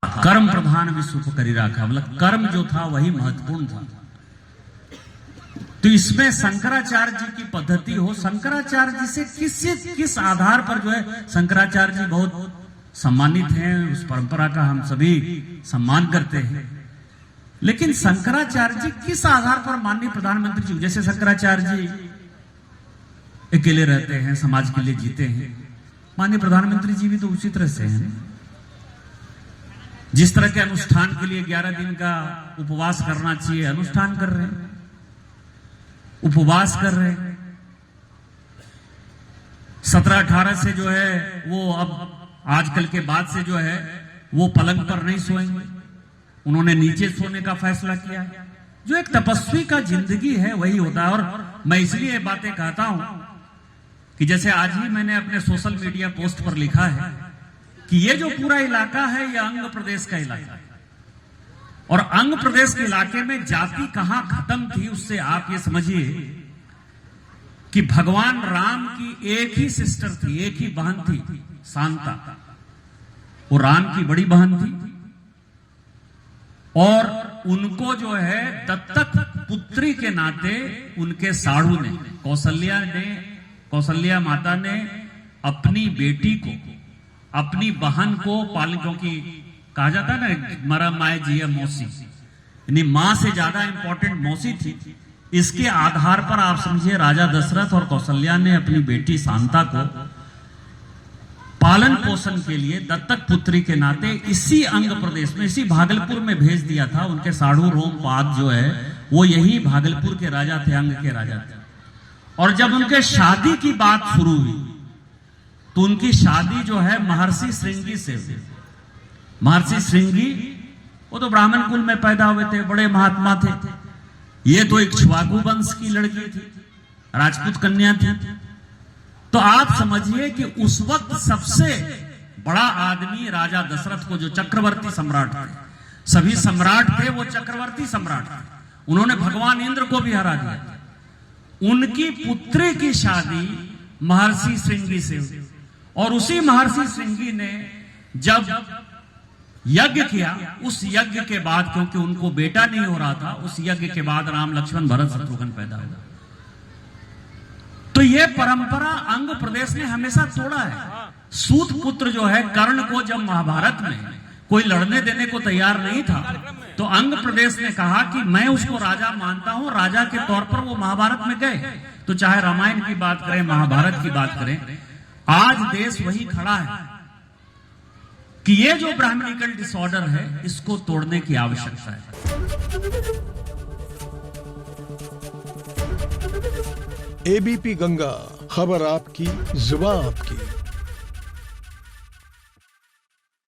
कर्म प्रधान विश्व को करी रखा, मतलब कर्म जो था वही महत्वपूर्ण था। तो इसमें शंकराचार्य जी की पद्धति हो, शंकराचार्य जी से किस आधार पर जो है, शंकराचार्य जी बहुत सम्मानित हैं, उस परंपरा का हम सभी सम्मान करते हैं, लेकिन शंकराचार्य जी किस आधार पर माननीय प्रधानमंत्री जी, जैसे शंकराचार्य जी अकेले रहते हैं, समाज के लिए जीते हैं, माननीय प्रधानमंत्री जी भी तो उसी तरह से हैं। जिस तरह के अनुष्ठान के लिए 11 दिन का उपवास करना चाहिए, अनुष्ठान कर रहे हैं, उपवास कर रहे हैं। 17-18 से जो है वो अब आजकल के बाद से जो है वो पलंग पर नहीं सोएंगे, उन्होंने नीचे सोने का फैसला किया है। जो एक तपस्वी का जिंदगी है वही होता है। और मैं इसलिए ये बातें कहता हूं कि जैसे आज ही मैंने अपने सोशल मीडिया पोस्ट पर लिखा है कि ये जो पूरा इलाका है ये अंग प्रदेश का इलाका है, और अंग प्रदेश के इलाके में जाति कहां खत्म थी उससे आप ये समझिए कि भगवान राम की एक ही सिस्टर थी, एक ही बहन थी, शांता। वो राम की बड़ी बहन थी और उनको जो है दत्तक पुत्री के नाते उनके साढ़ू ने, कौशल्या माता ने अपनी बेटी को, अपनी बहन को पाल, क्योंकि कहा जाता है ना मरा माए जिया मौसी, यानी मां से ज्यादा इंपॉर्टेंट मौसी थी। इसके आधार पर आप समझिए राजा दशरथ और कौशल्या ने अपनी बेटी शांता को पालन पोषण के लिए दत्तक पुत्री के नाते इसी अंग प्रदेश में, इसी भागलपुर में भेज दिया था। उनके साढ़ू रोमपाद जो है वो यही भागलपुर के राजा थे, अंग के राजा थे। और जब उनके शादी की बात शुरू हुई तो उनकी शादी जो है महर्षि श्रृंगी से हुई। महर्षि श्रृंगी वो तो ब्राह्मण कुल में पैदा हुए थे, बड़े महात्मा थे। ये तो इक्ष्वाकु वंश की लड़की थी, राजपूत कन्या थी। तो आप समझिए कि उस वक्त सबसे बड़ा आदमी राजा दशरथ को, जो चक्रवर्ती सम्राट थे, सभी सम्राट थे वो चक्रवर्ती सम्राट थे, उन्होंने भगवान इंद्र को भी हरा दिया। उनकी पुत्री की शादी महर्षि श्रृंगी से हुई और उसी महर्षि श्रृंगी ने जब यज्ञ किया, उस यज्ञ के बाद, क्योंकि उनको बेटा नहीं हो रहा था, उस यज्ञ के बाद राम लक्ष्मण भरत शत्रुघ्न पैदा हुआ। तो ये परंपरा अंग प्रदेश ने हमेशा तोड़ा है। सूत पुत्र जो है कर्ण को जब महाभारत में कोई लड़ने देने को तैयार नहीं था तो अंग प्रदेश ने कहा कि मैं उसको राजा मानता हूं, राजा के तौर पर वो महाभारत में गए। तो चाहे रामायण की बात करें, महाभारत की बात करें, आज देश वही खड़ा है कि ये जो ब्राह्मणिकल डिसऑर्डर है इसको तोड़ने की आवश्यकता है। एबीपी गंगा, खबर आपकी, जुबान आपकी।